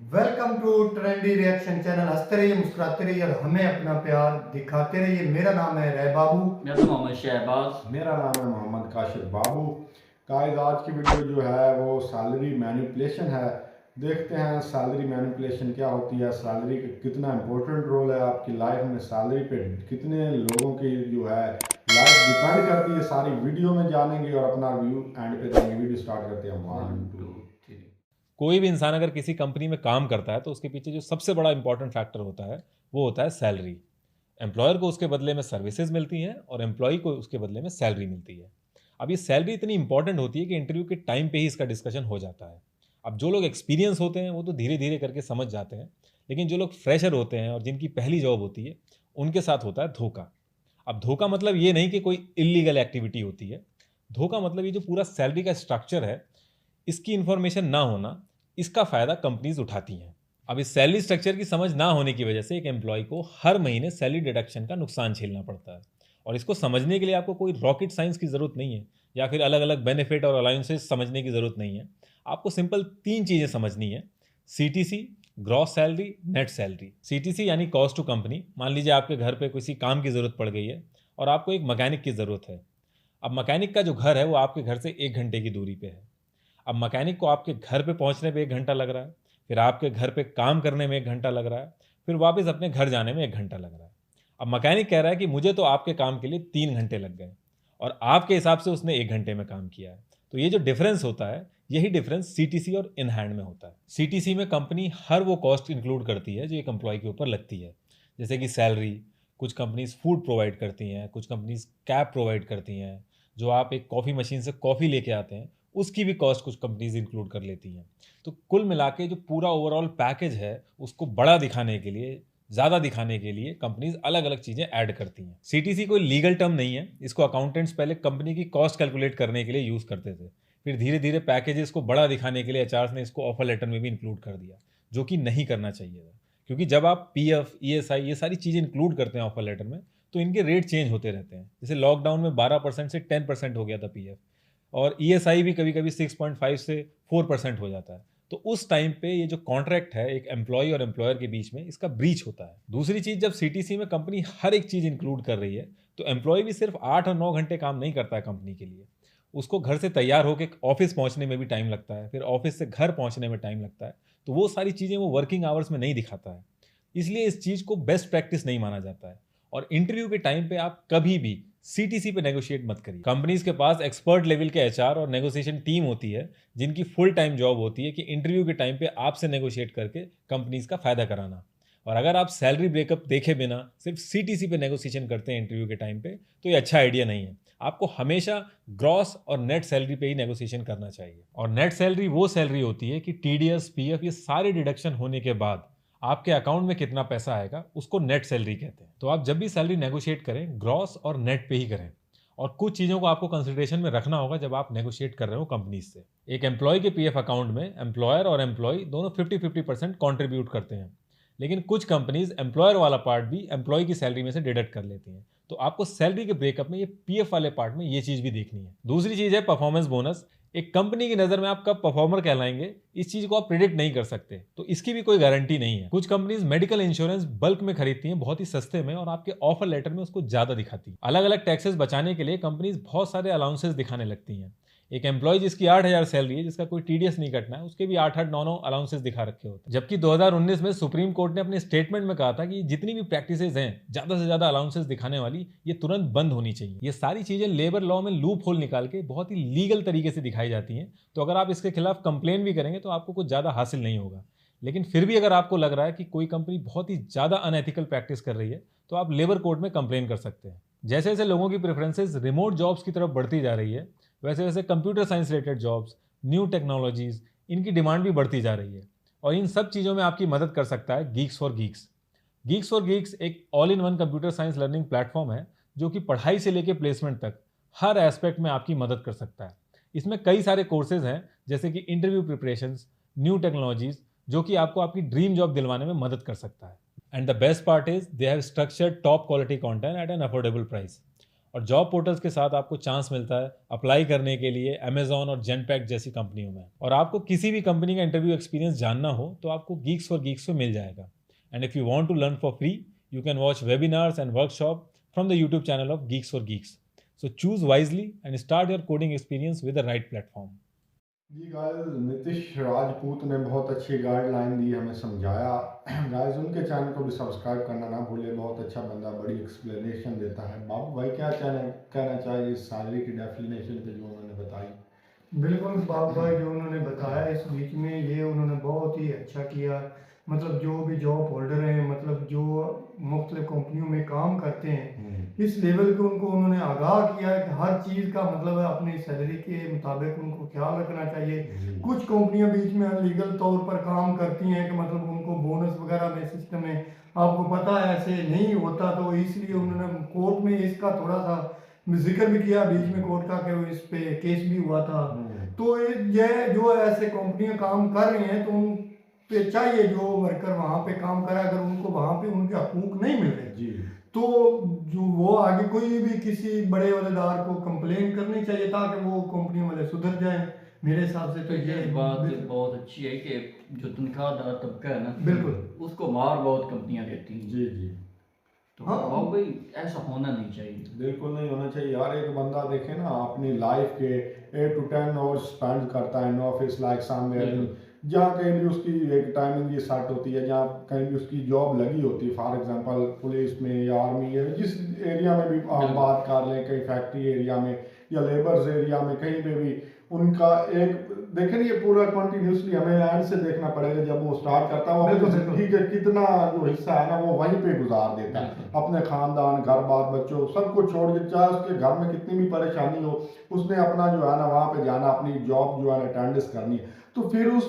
Welcome to trendy reaction channel. हंसते रहिए, मुस्कुराते रहिए और हमें अपना प्यार दिखाते रहिए। मेरा नाम है रै बाबू। मेरा नाम मोहम्मद शहबाज। मेरा नाम है मोहम्मद काशिफ बाबू। गाइस, आज की वीडियो जो है वो सैलरी मैनिपुलेशन है। देखते हैं सैलरी मैनिपुलेशन क्या होती है, सैलरी का कितना इंपॉर्टेंट रोल है आपकी लाइफ में, सैलरी पे कितने लोगों की जो है लाइफ डिपेंड करती है। सारी वीडियो में जानेंगे और अपना व्यू एंड पे देंगे। वीडियो स्टार्ट करते हैं। 1 2 3। कोई भी इंसान अगर किसी कंपनी में काम करता है तो उसके पीछे जो सबसे बड़ा इंपॉर्टेंट फैक्टर होता है वो होता है सैलरी। एम्प्लॉयर को उसके बदले में सर्विसेज मिलती हैं और एम्प्लॉय को उसके बदले में सैलरी मिलती है। अब ये सैलरी इतनी इंपॉर्टेंट होती है कि इंटरव्यू के टाइम पे ही इसका डिस्कशन हो जाता है। अब जो लोग एक्सपीरियंस होते हैं वो तो धीरे धीरे करके समझ जाते हैं, लेकिन जो लोग फ्रेशर होते हैं और जिनकी पहली जॉब होती है उनके साथ होता है धोखा। अब धोखा मतलब ये नहीं कि कोई इलीगल एक्टिविटी होती है। धोखा मतलब ये जो पूरा सैलरी का स्ट्रक्चर है इसकी इंफॉर्मेशन ना होना, इसका फ़ायदा कंपनीज उठाती हैं। अब इस सैलरी स्ट्रक्चर की समझ ना होने की वजह से एक एम्प्लॉय को हर महीने सैलरी डिडक्शन का नुकसान झेलना पड़ता है। और इसको समझने के लिए आपको कोई रॉकेट साइंस की ज़रूरत नहीं है या फिर अलग अलग बेनिफिट और अलाउंसेस समझने की ज़रूरत नहीं है। आपको सिंपल 3 चीज़ें समझनी है: CTC, gross salary, net salary. CTC यानी कॉस्ट टू कंपनी। मान लीजिए आपके घर पे किसी काम की ज़रूरत पड़ गई है और आपको एक मैकेनिक की ज़रूरत है। अब मैकेनिक का जो घर है वो आपके घर से 1 घंटे की दूरी पे है। अब मैकेनिक को आपके घर पे पहुंचने पे 1 घंटा लग रहा है, फिर आपके घर पे काम करने में 1 घंटा लग रहा है, फिर वापस अपने घर जाने में 1 घंटा लग रहा है। अब मैकेनिक कह रहा है कि मुझे तो आपके काम के लिए 3 घंटे लग गए और आपके हिसाब से उसने 1 घंटे में काम किया है। तो ये जो डिफरेंस होता है यही डिफरेंस सीटीसी और इन हैंड में होता है। सीटीसी में कंपनी हर वो कॉस्ट इंक्लूड करती है जो एक एम्प्लॉय के ऊपर लगती है, जैसे कि सैलरी। कुछ कंपनीज फूड प्रोवाइड करती हैं, कुछ कंपनीज कैब प्रोवाइड करती हैं। जो आप एक कॉफ़ी मशीन से कॉफ़ी लेके आते हैं उसकी भी कॉस्ट कुछ कंपनीज इंक्लूड कर लेती हैं। तो कुल मिला के जो पूरा ओवरऑल पैकेज है उसको बड़ा दिखाने के लिए, ज़्यादा दिखाने के लिए कंपनीज अलग अलग चीज़ें ऐड करती हैं। सीटीसी कोई लीगल टर्म नहीं है, इसको अकाउंटेंट्स पहले कंपनी की कॉस्ट कैलकुलेट करने के लिए यूज़ करते थे। फिर धीरे धीरे पैकेजेस को बड़ा दिखाने के लिए एचआर ने इसको ऑफर लेटर में भी इंक्लूड कर दिया, जो कि नहीं करना चाहिए था। क्योंकि जब आप पीएफ, ईएसआई ये सारी चीज़ें इंक्लूड करते हैं ऑफर लेटर में तो इनके रेट चेंज होते रहते हैं। जैसे लॉकडाउन में 12% से 10% हो गया था पीएफ, और ईएसआई भी कभी कभी 6.5 से 4% हो जाता है। तो उस टाइम पे ये जो कॉन्ट्रैक्ट है एक एम्प्लॉय और एम्प्लॉयर के बीच में, इसका ब्रीच होता है। दूसरी चीज, जब सीटीसी में कंपनी हर एक चीज इंक्लूड कर रही है तो एम्प्लॉय भी सिर्फ 8 और 9 घंटे काम नहीं करता है कंपनी के लिए। उसको घर से तैयार होकर ऑफिस पहुंचने में भी टाइम लगता है, फिर ऑफिस से घर पहुंचने में टाइम लगता है। तो वो सारी चीजें वो वर्किंग आवर्स में नहीं दिखाता है। इसलिए इस चीज को बेस्ट प्रैक्टिस नहीं माना जाता है। और इंटरव्यू के टाइम पे आप कभी भी सीटीसी पे नेगोशिएट मत करिए। कंपनीज के पास एक्सपर्ट लेवल के एचआर और नेगोशिएशन टीम होती है जिनकी फुल टाइम जॉब होती है कि इंटरव्यू के टाइम पे आपसे नेगोशिएट करके कंपनीज का फायदा कराना। और अगर आप सैलरी ब्रेकअप देखे बिना सिर्फ सीटीसी पे नेगोशिएशन करते हैं इंटरव्यू के टाइम पे तो ये अच्छा आइडिया नहीं है। आपको हमेशा ग्रॉस और नेट सैलरी पे ही नेगोशिएशन करना चाहिए। और नेट सैलरी वो सैलरी होती है कि टीडीएस, पीएफ ये सारे डिडक्शन होने के बाद आपके अकाउंट में कितना पैसा आएगा उसको नेट सैलरी कहते हैं। तो आप जब भी सैलरी नेगोशिएट करें ग्रॉस और नेट पे ही करें। और कुछ चीज़ों को आपको कंसिडरेशन में रखना होगा जब आप नेगोशिएट कर रहे हो कंपनीज से। एक एम्प्लॉय के पीएफ अकाउंट में एम्प्लॉयर और एम्प्लॉय दोनों 50-50% कॉन्ट्रीब्यूट करते हैं, लेकिन कुछ कंपनीज एम्प्लॉयर वाला पार्ट भी एम्प्लॉय की सैलरी में से डिडक्ट कर लेती हैं। तो आपको सैलरी के ब्रेकअप में ये पीएफ वाले पार्ट में ये चीज़ भी देखनी है। दूसरी चीज़ है परफॉर्मेंस बोनस। एक कंपनी की नज़र में आप कब परफॉर्मर कहलाएंगे इस चीज़ को आप प्रिडिक्ट नहीं कर सकते, तो इसकी भी कोई गारंटी नहीं है। कुछ कंपनीज मेडिकल इंश्योरेंस बल्क में खरीदती हैं बहुत ही सस्ते में और आपके ऑफर लेटर में उसको ज़्यादा दिखाती है। अलग अलग टैक्सेस बचाने के लिए कंपनीज बहुत सारे अलाउंसेस दिखाने लगती हैं। एक एम्प्लॉय जिसकी 8,000 सैलरी है, जिसका कोई टीडीएस नहीं कटना है, उसके भी 8-8, 9-9 अलाउंसेस दिखा रखे होते हैं। जबकि 2019 में सुप्रीम कोर्ट ने अपने स्टेटमेंट में कहा था कि जितनी भी प्रैक्टिसेस हैं ज़्यादा से ज़्यादा अलाउंसेस दिखाने वाली, ये तुरंत बंद होनी चाहिए। ये सारी चीज़ें लेबर लॉ में लूप होल निकाल के बहुत ही लीगल तरीके से दिखाई जाती हैं। तो अगर आप इसके खिलाफ कंप्लेन भी करेंगे तो आपको कुछ ज़्यादा हासिल नहीं होगा। लेकिन फिर भी अगर आपको लग रहा है कि कोई कंपनी बहुत ही ज़्यादा अनएथिकल प्रैक्टिस कर रही है तो आप लेबर कोर्ट में कंप्लेन कर सकते हैं। जैसे जैसे लोगों की प्रेफरेंसेस रिमोट जॉब्स की तरफ बढ़ती जा रही है वैसे वैसे computer science related jobs, new technologies, इनकी डिमांड भी बढ़ती जा रही है। और इन सब चीज़ों में आपकी मदद कर सकता है Geeks for Geeks. Geeks for Geeks एक all in one computer science learning platform है जो कि पढ़ाई से लेकर प्लेसमेंट तक हर एस्पेक्ट में आपकी मदद कर सकता है। इसमें कई सारे कोर्सेज हैं जैसे कि इंटरव्यू प्रिपरेशंस, न्यू टेक्नोलॉजीज, जो कि आपको आपकी ड्रीम जॉब दिलवाने में मदद कर सकता है। And the best part is they have structured top quality content eight an affordable price. और जॉब पोर्टल्स के साथ आपको चांस मिलता है अप्लाई करने के लिए अमेजॉन और जेनपैक्ट जैसी कंपनियों में। और आपको किसी भी कंपनी का इंटरव्यू एक्सपीरियंस जानना हो तो आपको गीक्स फॉर गीक्स में मिल जाएगा। And if you want to learn for free, you can watch webinars and workshop from the YouTube channel of Geeks for Geeks. So choose wisely and start your coding experience with the right platform. जी guys, Nitish Rajput ने बहुत अच्छी guideline दी, हमें समझाया। Guys उनके channel को भी subscribe करना ना भूले, बहुत अच्छा बंदा, बड़ी एक्सप्लेनेशन देता है। बाबू भाई क्या कहना चाहिए इस सैलरी की डेफिनेशन पे जो उन्होंने बताई? बिल्कुल बाबू भाई जो उन्होंने बताया इस बीच में, ये उन्होंने बहुत ही अच्छा किया। मतलब जो भी जॉब होल्डर हैं, मतलब जो मुख्तलिफ कंपनियों में काम करते हैं, इस लेवल को उन्होंने आगाह किया है कि हर चीज़ का मतलब है अपनी सैलरी के मुताबिक उनको ख्याल रखना चाहिए। कुछ कंपनियां बीच में अनलीगल तौर पर काम करती हैं कि मतलब उनको बोनस वगैरह में सिस्टम में, आपको पता है ऐसे नहीं होता, तो इसलिए उन्होंने कोर्ट में इसका थोड़ा सा जिक्र भी किया बीच में कोर्ट का, कि इस पे केस भी हुआ था। तो ये जो ऐसे कंपनियां काम कर रही हैं तो उन पे चाहिए, जो वर्कर वहाँ पे काम करे, अगर उनको वहाँ पे उनके हकूक नहीं मिल रहे जी, तो जो वो आगे कोई भी किसी बड़े अहदेदार को कंप्लेन करनी चाहिए ताकि वो कंपनी वाले सुधर जाएं। मेरे हिसाब से तो ये बात बहुत अच्छी है कि जो तनख्वाहदार तबका है ना, बिल्कुल उसको मार बहुत कंपनियां देती हैं। जी जी, तो हाँ। बाबू भाई ऐसा होना नहीं चाहिए, बिल्कुल नहीं होना चाहिए यार। एक बंदा देखे ना अपनी लाइफ के 8 to 10 आवर्स स्पेंड करता है इन ऑफिस, लाइक समवेयर, जहाँ कहीं भी उसकी एक टाइमिंग ये सेट होती है, जहाँ कहीं भी उसकी जॉब लगी होती है, फॉर एग्जांपल पुलिस में या आर्मी है, जिस एरिया में भी आप बात कर लें, कहीं फैक्ट्री एरिया में या लेबर्स एरिया में, कहीं पे भी उनका एक देखें, ये पूरा कंटिन्यूसली हमें एंड से देखना पड़ेगा। जब वो स्टार्ट करता है वो अपनी जिंदगी का कितना जो हिस्सा है ना वो वहीं पे गुजार देता है, अपने खानदान, घर बार, बच्चों सब कुछ छोड़ के, चाहे उसके घर में कितनी भी परेशानी हो, उसने अपना जो है ना वहाँ पे जाना, अपनी जॉब जो है ना अटेंडेंस करनी है। तो फिर उस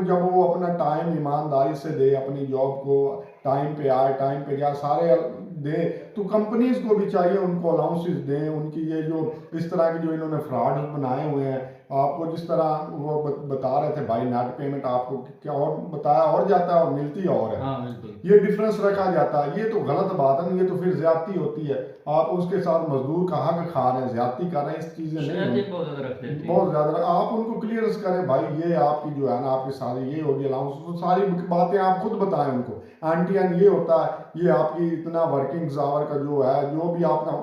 जब वो अपना टाइम ईमानदारी से दे, अपनी जॉब को टाइम पे आए, टाइम पे जाए, सारे दे, तो कंपनीज को भी चाहिए उनको अलाउंसेस दें। उनकी ये जो इस तरह के जो इन्होंने फ्रॉड बनाए हुए हैं, आपको जिस तरह वो बता रहे थे भाई, नेट पेमेंट आपको क्या और बताया और जाता है और मिलती और है। हाँ, बिल्कुल। ये डिफरेंस रखा जाता है, ये तो गलत बात है, ये तो फिर ज्यादती होती है। आप उसके साथ मजदूर का हक खा रहे हैं, ज्यादती कर रहे हैं, इस चीजें नहीं, बहुत ज्यादा रख देते हैं, बहुत ज्यादा। आप उनको क्लियरेंस करें भाई, ये आपकी जो है ना आपके सारे ये होगी अलाउंस, तो सारी बातें आप खुद बताएं उनको। एंटीएन ये होता है, ये आपकी इतना वर्किंग आवर का जो है, जो भी आपका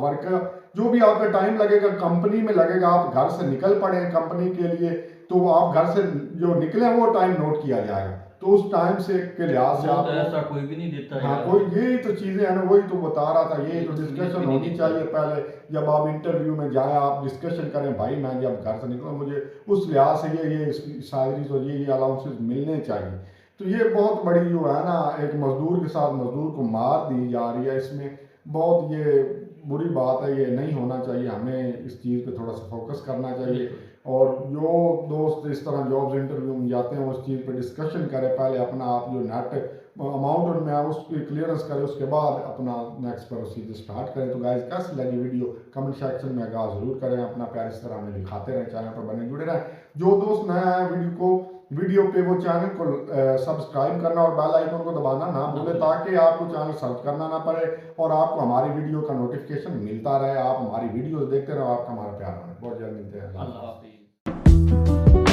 वर्क, जो भी आपका टाइम लगेगा कंपनी में लगेगा, आप घर से निकल पड़े कंपनी के लिए, तो आप घर से जो निकले वो टाइम नोट किया जाएगा, तो उस टाइम से के लिहाज से आप, ऐसा कोई भी नहीं देता। हाँ, कोई यही तो चीजें है ना, वही तो बता रहा था, यही तो डिस्कशन होनी चाहिए पहले। जब आप इंटरव्यू में जाए आप डिस्कशन करें, भाई मैं जब घर से निकला मुझे उस लिहाज से ये सैलरीज और ये अलाउंसेस मिलने चाहिए। तो ये बहुत बड़ी जो है ना, एक मजदूर के साथ मजदूर को मार दी जा रही है, इसमें बहुत ये बुरी बात है, ये नहीं होना चाहिए। हमें इस चीज़ पे थोड़ा सा फोकस करना चाहिए, और जो दोस्त इस तरह जॉब्स इंटरव्यू में जाते हैं उस चीज़ पे डिस्कशन करें पहले, अपना आप जो नेट अमाउंट उनमें है उसकी क्लियरेंस करें, उसके बाद अपना नेक्स्ट प्रोसीजर स्टार्ट करें। तो गाइस कैसी लगी वीडियो कमेंट सेक्शन में आगाह जरूर करें, अपना प्यार इस तरह हमें दिखाते रहें, चैनल पर बने जुड़े रहें। जो दोस्त नया है वीडियो पे वो चैनल को सब्सक्राइब करना और बेल आइकन को दबाना ना भूले, ताकि आपको चैनल सर्च करना ना पड़े और आपको हमारी वीडियो का नोटिफिकेशन मिलता रहे। आप हमारी वीडियोस देखते रहो, आपका हमारा प्यार बने। बहुत जल्द मिलते हैं, अल्लाह हाफिज़।